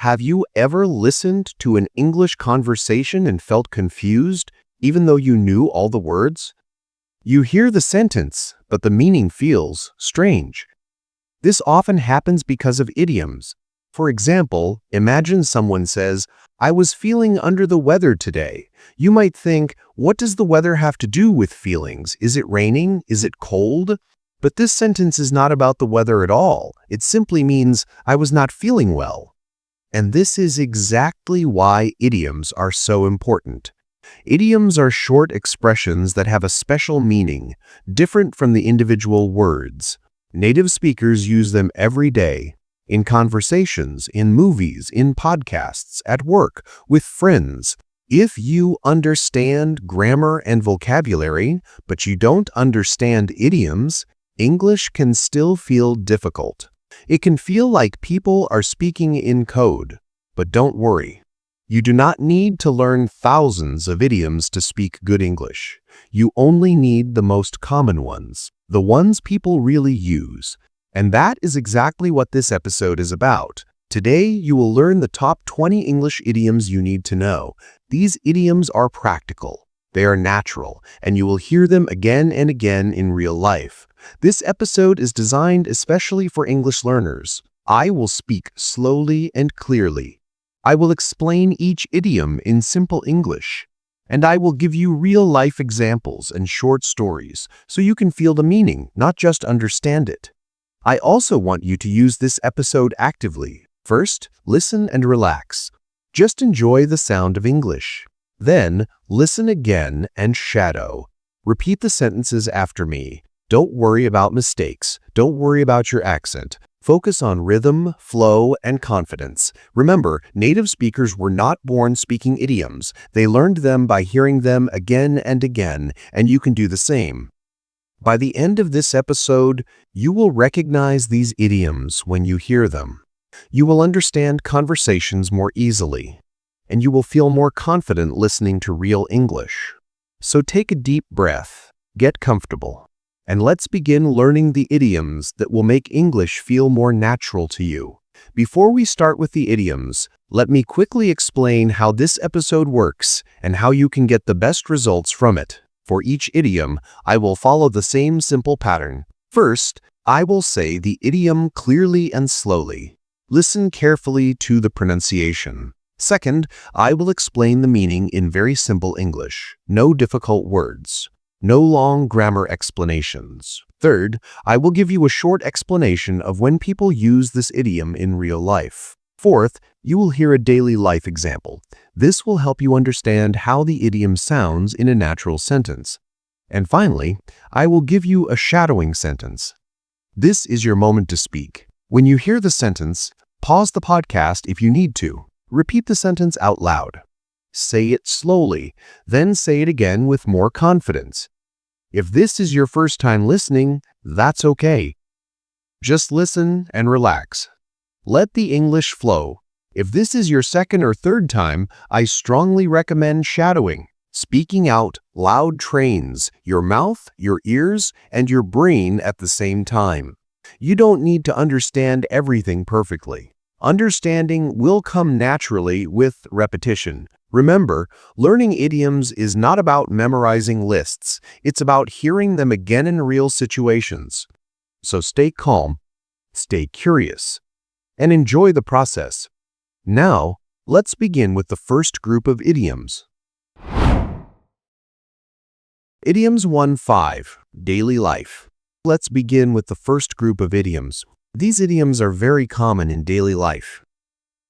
Have you ever listened to an English conversation and felt confused, even though you knew all the words? You hear the sentence, but the meaning feels strange. This often happens because of idioms. For example, imagine someone says, "I was feeling under the weather today." You might think, what does the weather have to do with feelings? Is it raining? Is it cold? But this sentence is not about the weather at all. It simply means, I was not feeling well. And this is exactly why idioms are so important. Idioms are short expressions that have a special meaning, different from the individual words. Native speakers use them every day, in conversations, in movies, in podcasts, at work, with friends. If you understand grammar and vocabulary, but you don't understand idioms, English can still feel difficult. It can feel like people are speaking in code, but don't worry. You do not need to learn thousands of idioms to speak good English. You only need the most common ones, the ones people really use. And that is exactly what this episode is about. Today, you will learn the top 20 English idioms you need to know. These idioms are practical, they are natural, and you will hear them again and again in real life. This episode is designed especially for English learners. I will speak slowly and clearly. I will explain each idiom in simple English. And I will give you real-life examples and short stories so you can feel the meaning, not just understand it. I also want you to use this episode actively. First, listen and relax. Just enjoy the sound of English. Then, listen again and shadow. Repeat the sentences after me. Don't worry about mistakes. Don't worry about your accent. Focus on rhythm, flow, and confidence. Remember, native speakers were not born speaking idioms. They learned them by hearing them again and again, and you can do the same. By the end of this episode, you will recognize these idioms when you hear them. You will understand conversations more easily, and you will feel more confident listening to real English. So take a deep breath, get comfortable, and let's begin learning the idioms that will make English feel more natural to you. Before we start with the idioms, let me quickly explain how this episode works and how you can get the best results from it. For each idiom, I will follow the same simple pattern. First, I will say the idiom clearly and slowly. Listen carefully to the pronunciation. Second, I will explain the meaning in very simple English. No difficult words. No long grammar explanations. Third, I will give you a short explanation of when people use this idiom in real life. Fourth, you will hear a daily life example. This will help you understand how the idiom sounds in a natural sentence. And finally, I will give you a shadowing sentence. This is your moment to speak. When you hear the sentence, pause the podcast if you need to. Repeat the sentence out loud. Say it slowly, then say it again with more confidence. If this is your first time listening, that's okay. Just listen and relax. Let the English flow. If this is your second or third time, I strongly recommend shadowing. Speaking out loud trains your mouth, your ears, and your brain at the same time. You don't need to understand everything perfectly. Understanding will come naturally with repetition. Remember, learning idioms is not about memorizing lists. It's about hearing them again in real situations. So stay calm, stay curious, and enjoy the process. Now, let's begin with the first group of idioms. Idioms 1-5, Daily Life. Let's begin with the first group of idioms. These idioms are very common in daily life.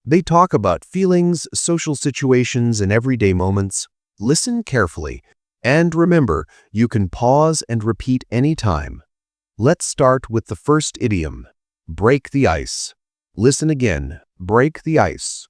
They talk about feelings, social situations, and everyday moments. Listen carefully, and remember, you can pause and repeat anytime. Let's start with the first idiom, break the ice. Listen again, break the ice.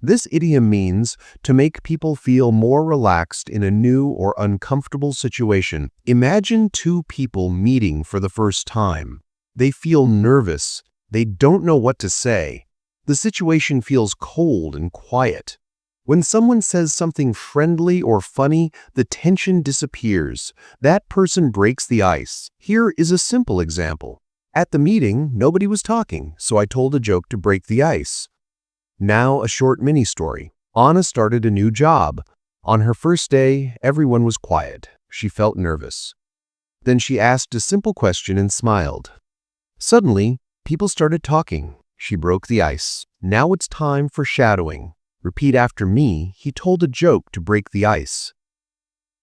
This idiom means to make people feel more relaxed in a new or uncomfortable situation. Imagine two people meeting for the first time. They feel nervous. They don't know what to say. The situation feels cold and quiet. When someone says something friendly or funny, the tension disappears. That person breaks the ice. Here is a simple example. At the meeting, nobody was talking, so I told a joke to break the ice. Now a short mini story. Anna started a new job. On her first day, everyone was quiet. She felt nervous. Then she asked a simple question and smiled. Suddenly, people started talking. She broke the ice. Now it's time for shadowing. Repeat after me. He told a joke to break the ice.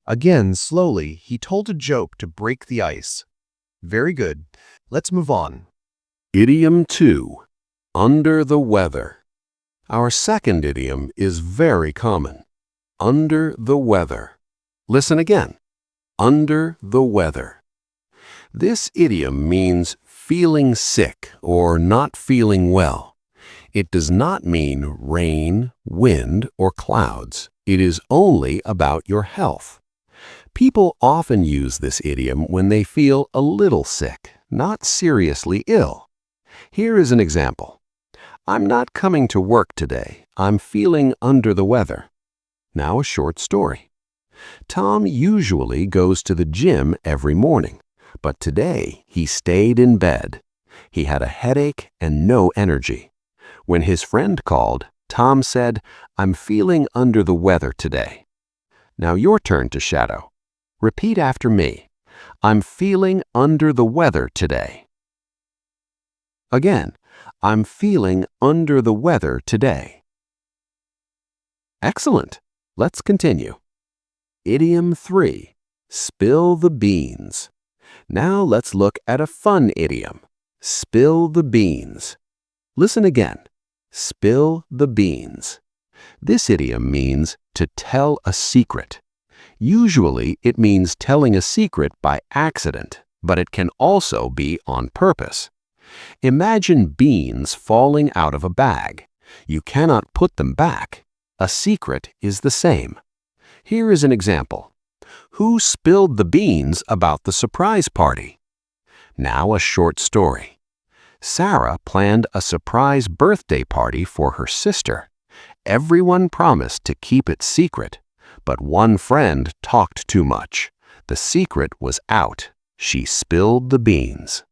Again, slowly, he told a joke to break the ice. Very good. Let's move on. Idiom 2. Under the weather. Our second idiom is very common. Under the weather. Listen again. Under the weather. This idiom means feeling sick or not feeling well. It does not mean rain, wind, or clouds. It is only about your health. People often use this idiom when they feel a little sick, not seriously ill. Here is an example. I'm not coming to work today. I'm feeling under the weather. Now a short story. Tom usually goes to the gym every morning, but today he stayed in bed. He had a headache and no energy. When his friend called, Tom said, "I'm feeling under the weather today." Now your turn to shadow. Repeat after me. I'm feeling under the weather today. Again, I'm feeling under the weather today. Excellent. Let's continue. Idiom 3. Spill the beans. Now let's look at a fun idiom. Spill the beans. Listen again. Spill the beans. This idiom means to tell a secret. Usually it means telling a secret by accident, but it can also be on purpose. Imagine beans falling out of a bag. You cannot put them back. A secret is the same. Here is an example. Who spilled the beans about the surprise party? Now a short story. Sarah planned a surprise birthday party for her sister. Everyone promised to keep it secret, but one friend talked too much. The secret was out. She spilled the beans.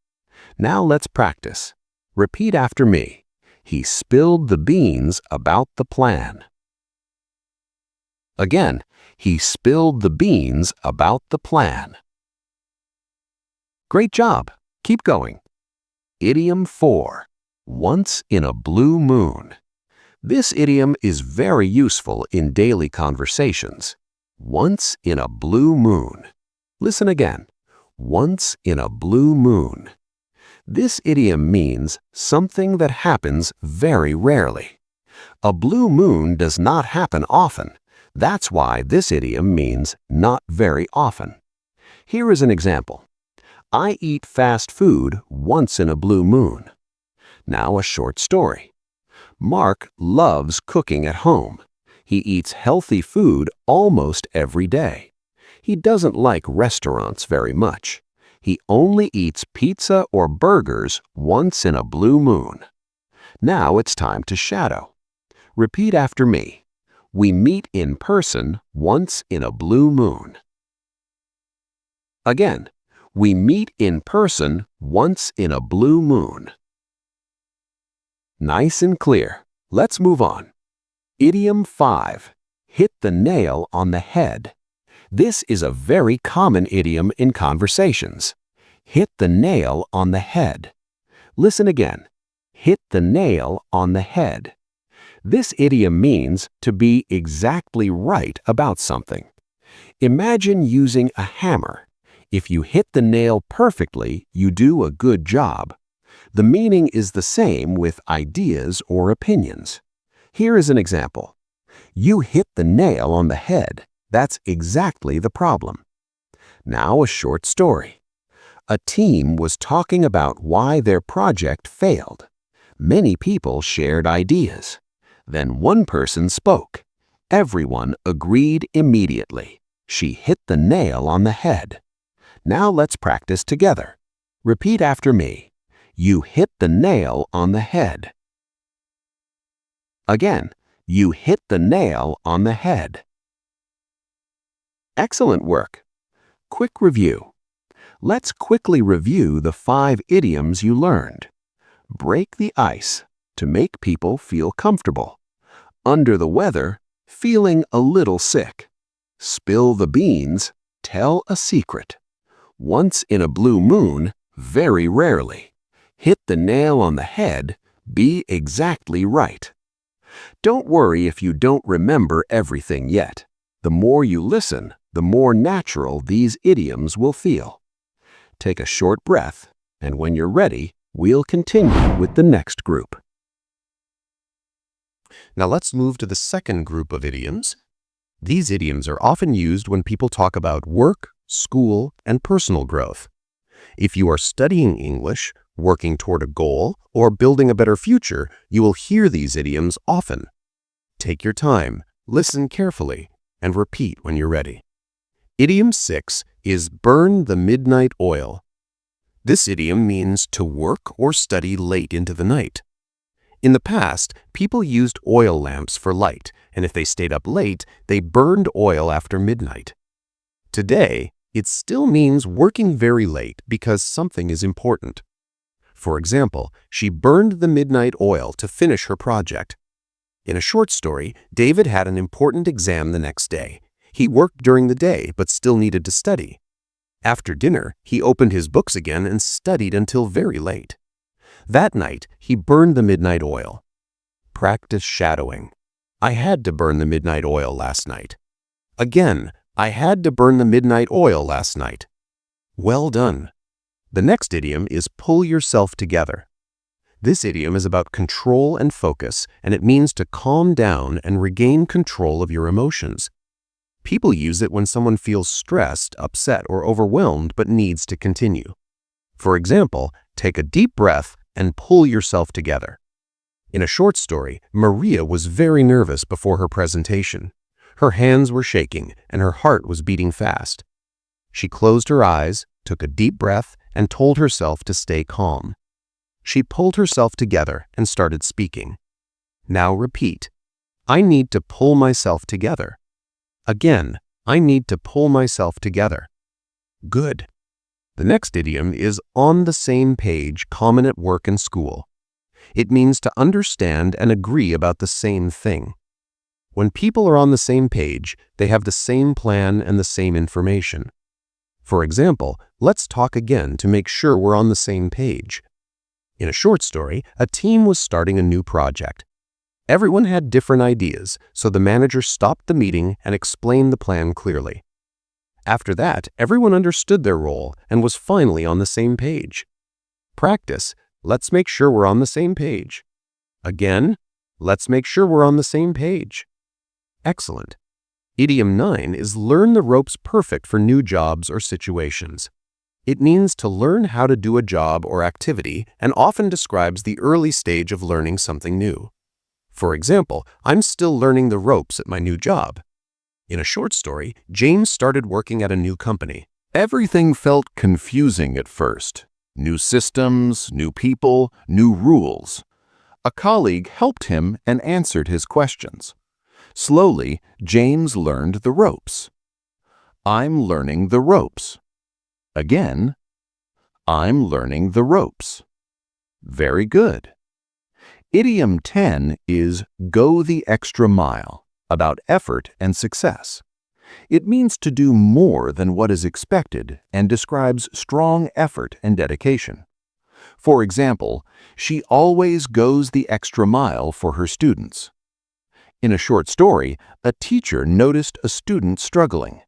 Now let's practice. Repeat after me. He spilled the beans about the plan. Again, he spilled the beans about the plan. Great job. Keep going. Idiom 4. Once in a blue moon. This idiom is very useful in daily conversations. Once in a blue moon. Listen again. Once in a blue moon. This idiom means something that happens very rarely. A blue moon does not happen often. That's why this idiom means not very often. Here is an example. I eat fast food once in a blue moon. Now a short story. Mark loves cooking at home. He eats healthy food almost every day. He doesn't like restaurants very much. He only eats pizza or burgers once in a blue moon. Now it's time to shadow. Repeat after me. We meet in person once in a blue moon. Again, we meet in person once in a blue moon. Nice and clear. Let's move on. Idiom 5. Hit the nail on the head. This is a very common idiom in conversations. Hit the nail on the head. Listen again. Hit the nail on the head. This idiom means to be exactly right about something. Imagine using a hammer. If you hit the nail perfectly, you do a good job. The meaning is the same with ideas or opinions. Here is an example. You hit the nail on the head. That's exactly the problem. Now a short story. A team was talking about why their project failed. Many people shared ideas. Then one person spoke. Everyone agreed immediately. She hit the nail on the head. Now let's practice together. Repeat after me. You hit the nail on the head. Again, you hit the nail on the head. Excellent work. Quick review. Let's quickly review the 5 idioms you learned. Break the ice, to make people feel comfortable. Under the weather, feeling a little sick. Spill the beans, tell a secret. Once in a blue moon, very rarely. Hit the nail on the head, be exactly right. Don't worry if you don't remember everything yet. The more you listen, the more natural these idioms will feel. Take a short breath, and when you're ready, we'll continue with the next group. Now let's move to the second group of idioms. These idioms are often used when people talk about work, school, and personal growth. If you are studying English, working toward a goal, or building a better future, you will hear these idioms often. Take your time, listen carefully, and repeat when you're ready. Idiom 6 is burn the midnight oil. This idiom means to work or study late into the night. In the past, people used oil lamps for light, and if they stayed up late, they burned oil after midnight. Today, it still means working very late because something is important. For example, she burned the midnight oil to finish her project. In a short story, David had an important exam the next day. He worked during the day but still needed to study. After dinner, he opened his books again and studied until very late. That night, he burned the midnight oil. Practice shadowing. I had to burn the midnight oil last night. Again, I had to burn the midnight oil last night. Well done. The next idiom is pull yourself together. This idiom is about control and focus, and it means to calm down and regain control of your emotions. People use it when someone feels stressed, upset, or overwhelmed but needs to continue. For example, take a deep breath and pull yourself together. In a short story, Maria was very nervous before her presentation. Her hands were shaking and her heart was beating fast. She closed her eyes, took a deep breath, and told herself to stay calm. She pulled herself together and started speaking. Now repeat. I need to pull myself together. Again, I need to pull myself together. Good. The next idiom is on the same page, common at work and school. It means to understand and agree about the same thing. When people are on the same page, they have the same plan and the same information. For example, let's talk again to make sure we're on the same page. In a short story, a team was starting a new project. Everyone had different ideas, so the manager stopped the meeting and explained the plan clearly. After that, everyone understood their role and was finally on the same page. Practice, let's make sure we're on the same page. Again, let's make sure we're on the same page. Excellent. Idiom 9 is learn the ropes perfect for new jobs or situations. It means to learn how to do a job or activity and often describes the early stage of learning something new. For example, I'm still learning the ropes at my new job. In a short story, James started working at a new company. Everything felt confusing at first. New systems, new people, new rules. A colleague helped him and answered his questions. Slowly, James learned the ropes. I'm learning the ropes. Again, I'm learning the ropes. Very good. Idiom 10 is go the extra mile, about effort and success. It means to do more than what is expected and describes strong effort and dedication. For example, she always goes the extra mile for her students. In a short story, a teacher noticed a student struggling.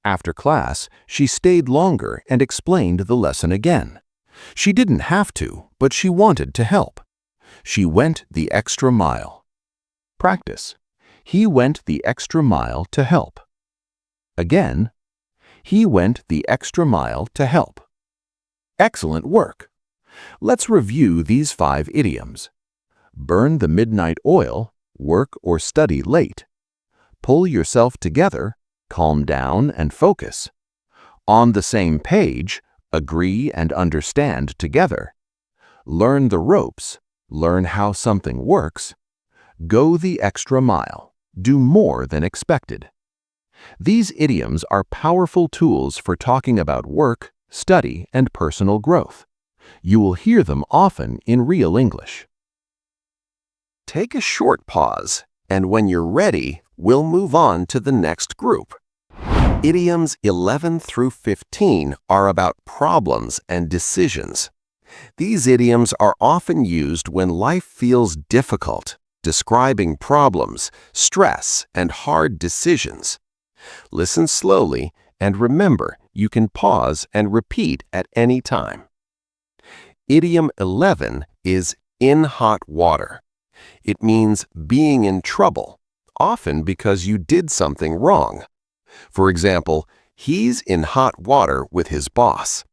After class, she stayed longer and explained the lesson again. She didn't have to, but she wanted to help. She went the extra mile. Practice. He went the extra mile to help. Again, he went the extra mile to help. Excellent work. Let's review these 5 idioms. Burn the midnight oil, work or study late. Pull yourself together, calm down and focus. On the same page, agree and understand together. Learn the ropes, learn how something works. Go the extra mile, do more than expected. These idioms are powerful tools for talking about work, study, and personal growth. You will hear them often in real English. take a short pause, and when you're ready, we'll move on to the next group. Idioms 11 through 15 are about problems and decisions. These idioms are often used when life feels difficult, describing problems, stress, and hard decisions. Listen slowly and remember you can pause and repeat at any time. Idiom 11 is in hot water. It means being in trouble, often because you did something wrong. For example, he's in hot water with his boss.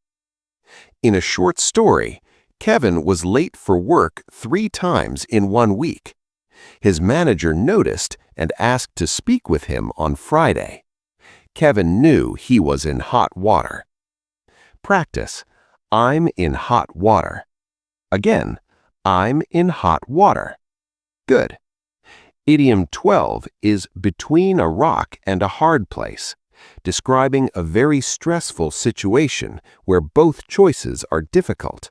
In a short story, Kevin was late for work 3 times in 1 week. His manager noticed and asked to speak with him on Friday. Kevin knew he was in hot water. Practice. I'm in hot water. Again, I'm in hot water. Good. Idiom 12 is between a rock and a hard place, describing a very stressful situation where both choices are difficult.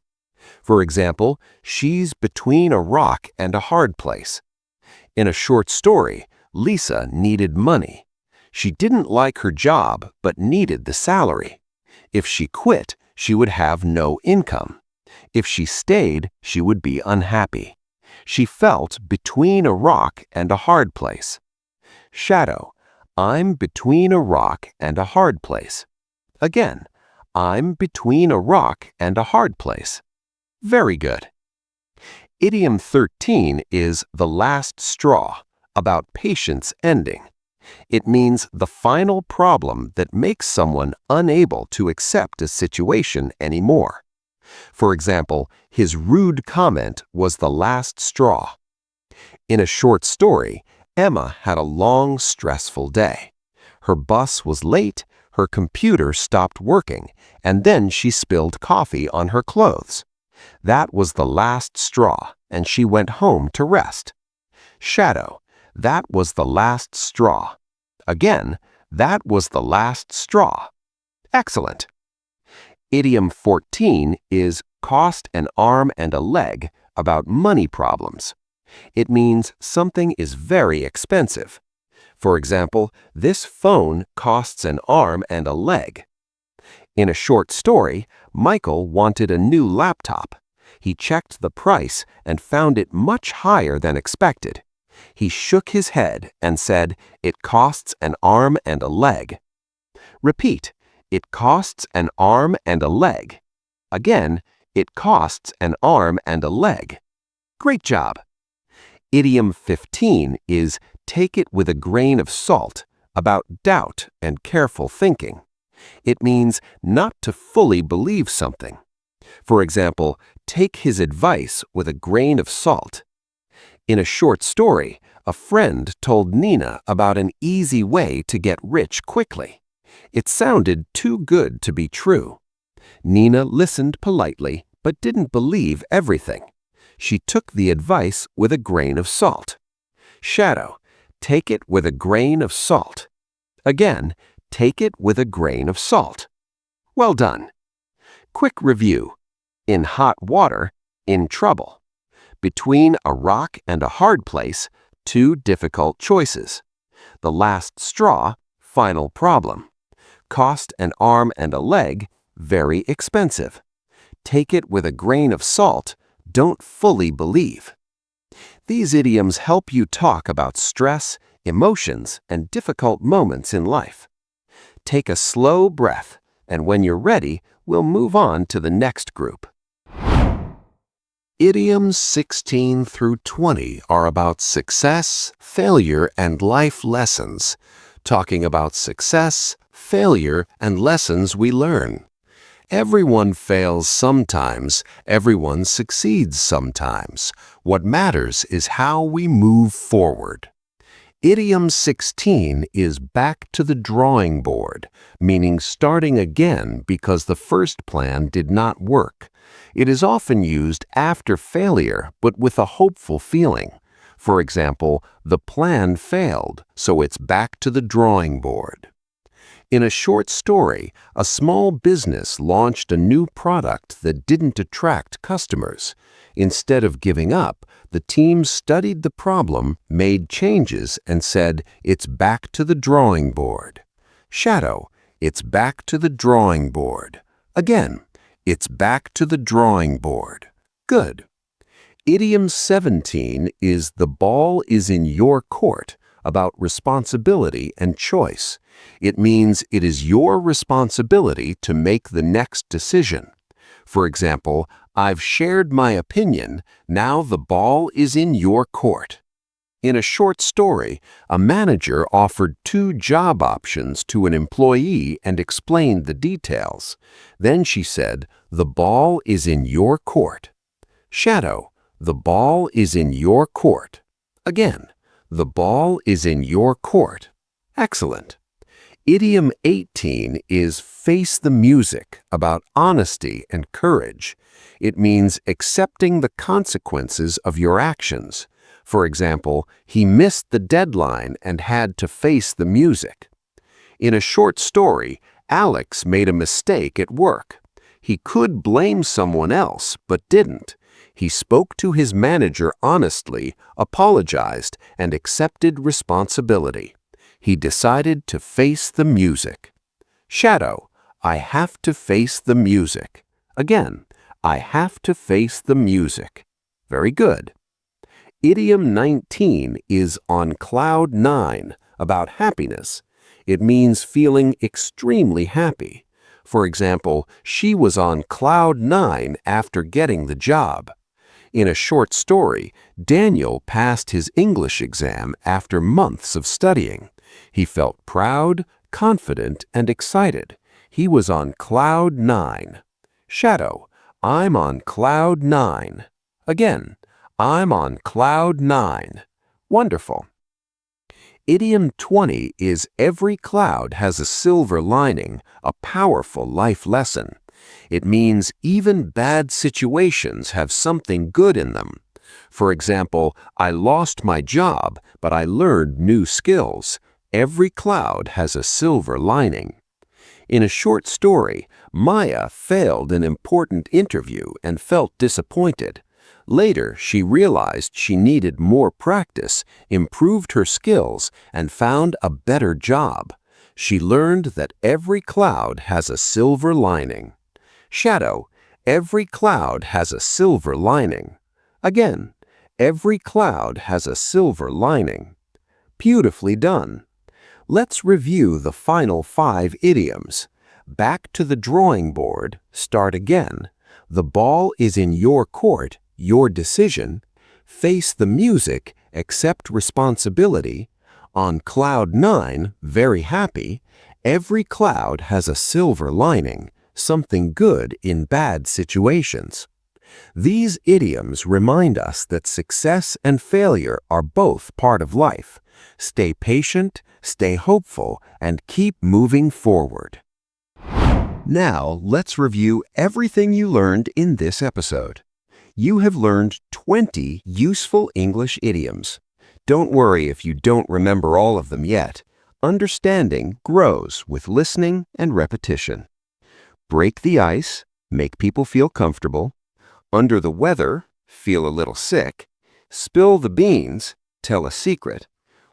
For example, she's between a rock and a hard place. In a short story, Lisa needed money. She didn't like her job but needed the salary. If she quit, she would have no income. If she stayed, she would be unhappy. She felt between a rock and a hard place. Shadow. I'm between a rock and a hard place. Again, I'm between a rock and a hard place. Very good. Idiom 13 is the last straw, about patience ending. It means the final problem that makes someone unable to accept a situation anymore. For example, his rude comment was the last straw. In a short story, Emma had a long, stressful day. Her bus was late, her computer stopped working, and then she spilled coffee on her clothes. That was the last straw, and she went home to rest. Shadow. That was the last straw. Again, that was the last straw. Excellent. Idiom 14 is cost an arm and a leg, about money problems. It means something is very expensive. For example, this phone costs an arm and a leg. In a short story, Michael wanted a new laptop. He checked the price and found it much higher than expected. He shook his head and said, "It costs an arm and a leg." Repeat. It costs an arm and a leg. Again, it costs an arm and a leg. Great job. Idiom 15 is take it with a grain of salt, about doubt and careful thinking. It means not to fully believe something. For example, take his advice with a grain of salt. In a short story, a friend told Nina about an easy way to get rich quickly. It sounded too good to be true. Nina listened politely but didn't believe everything. She took the advice with a grain of salt. Shadow. Take it with a grain of salt. Again, take it with a grain of salt. Well done. Quick review. In hot water, in trouble. Between a rock and a hard place, 2 difficult choices. The last straw, final problem. Cost an arm and a leg, very expensive. Take it with a grain of salt, don't fully believe. These idioms help you talk about stress, emotions, and difficult moments in life. Take a slow breath, and when you're ready, we'll move on to the next group. Idioms 16 through 20 are about success, failure, and life lessons, talking about success, failure, and lessons we learn. Everyone fails sometimes, everyone succeeds sometimes. What matters is how we move forward. Idiom 16 is back to the drawing board, meaning starting again because the first plan did not work. It is often used after failure, but with a hopeful feeling. For example, the plan failed, so it's back to the drawing board. In a short story, a small business launched a new product that didn't attract customers. Instead of giving up, the team studied the problem, made changes, and said, "It's back to the drawing board." Shadow, "It's back to the drawing board." Again, "It's back to the drawing board." Good. Idiom 17 is "the ball is in your court," about responsibility and choice. It means it is your responsibility to make the next decision. For example, "I've shared my opinion, now the ball is in your court." In a short story, a manager offered 2 job options to an employee and explained the details. Then she said, "The ball is in your court." Shadow, "The ball is in your court." Again, "The ball is in your court." Excellent. Idiom 18 is "face the music," about honesty and courage. It means accepting the consequences of your actions. For example, he missed the deadline and had to face the music. In a short story, Alex made a mistake at work. He could blame someone else, but didn't. He spoke to his manager honestly, apologized, and accepted responsibility. He decided to face the music. Shadow, "I have to face the music." Again, "I have to face the music." Very good. Idiom 19 is "on cloud 9," about happiness. It means feeling extremely happy. For example, she was on cloud 9 after getting the job. In a short story, Daniel passed his English exam after months of studying. He felt proud, confident, and excited. He was on cloud 9. Shadow, "I'm on cloud 9." Again, "I'm on cloud 9." Wonderful. Idiom 20 is "every cloud has a silver lining," a powerful life lesson. It means even bad situations have something good in them. For example, "I lost my job, but I learned new skills." Every cloud has a silver lining. In a short story, Maya failed an important interview and felt disappointed. Later, she realized she needed more practice, improved her skills, and found a better job. She learned that every cloud has a silver lining. Shadow, "every cloud has a silver lining." Again, "every cloud has a silver lining." Beautifully done. Let's review the final 5 idioms. Back to the drawing board, start again. The ball is in your court, your decision. Face the music, accept responsibility. On cloud 9, very happy. Every cloud has a silver lining, something good in bad situations. These idioms remind us that success and failure are both part of life. Stay patient, stay hopeful, and keep moving forward. Now, let's review everything you learned in this episode. You have learned 20 useful English idioms. Don't worry if you don't remember all of them yet. Understanding grows with listening and repetition. Break the ice, make people feel comfortable. Under the weather, feel a little sick. Spill the beans, tell a secret.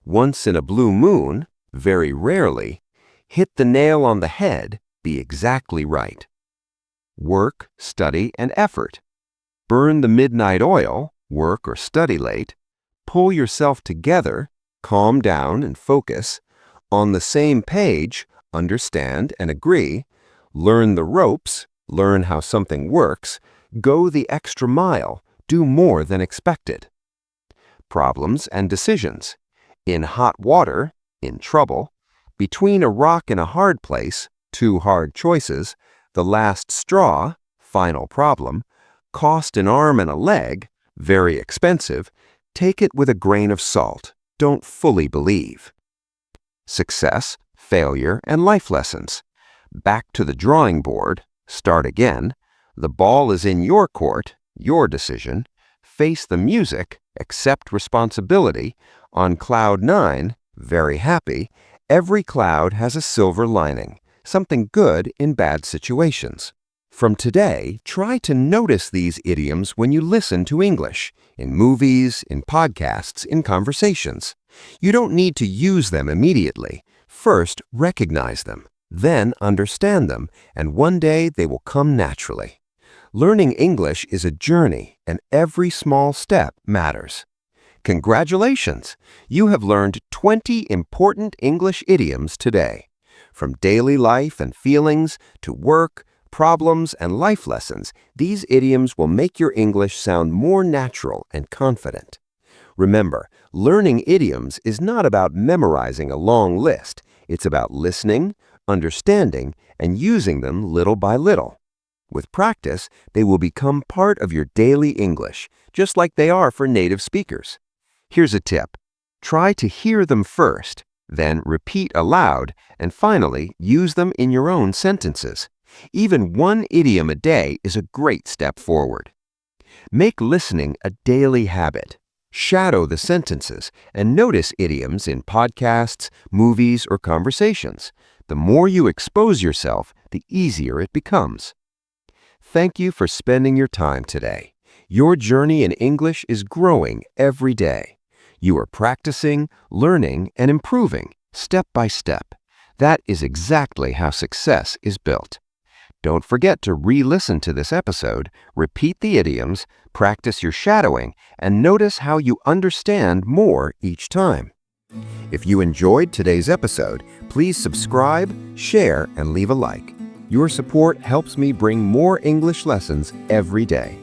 Once in a blue moon, very rarely. Hit the nail on the head, be exactly right. Work, study, and effort. Burn the midnight oil, work or study late. Pull yourself together, calm down and focus. On the same page, understand and agree. Learn the ropes, learn how something works. Go the extra mile, do more than expected. Problems and decisions. In hot water, in trouble. Between a rock and a hard place, 2 hard choices. The last straw, final problem. Cost an arm and a leg, very expensive. Take it with a grain of salt, don't fully believe. Success, failure, and life lessons. Back to the drawing board, start again. The ball is in your court, your decision. Face the music, accept responsibility. On cloud 9, very happy. Every cloud has a silver lining, something good in bad situations. From today, try to notice these idioms when you listen to English, in movies, in podcasts, in conversations. You don't need to use them immediately. First, recognize them, then understand them, and one day they will come naturally. Learning English is a journey, and every small step matters. Congratulations! You have learned 20 important English idioms today. From daily life and feelings to work, problems, and life lessons, these idioms will make your English sound more natural and confident. Remember, learning idioms is not about memorizing a long list. It's about listening, understanding, and using them little by little. With practice, they will become part of your daily English, just like they are for native speakers. Here's a tip. Try to hear them first, then repeat aloud, and finally, use them in your own sentences. Even one idiom a day is a great step forward. Make listening a daily habit. Shadow the sentences and notice idioms in podcasts, movies, or conversations. The more you expose yourself, the easier it becomes. Thank you for spending your time today. Your journey in English is growing every day. You are practicing, learning, and improving step by step. That is exactly how success is built. Don't forget to re-listen to this episode, repeat the idioms, practice your shadowing, and notice how you understand more each time. If you enjoyed today's episode, please subscribe, share, and leave a like. Your support helps me bring more English lessons every day.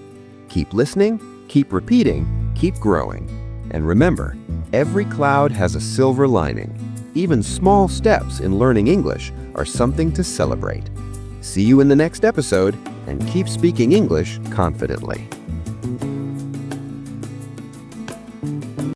Keep listening, keep repeating, keep growing. And remember, every cloud has a silver lining. Even small steps in learning English are something to celebrate. See you in the next episode, and keep speaking English confidently.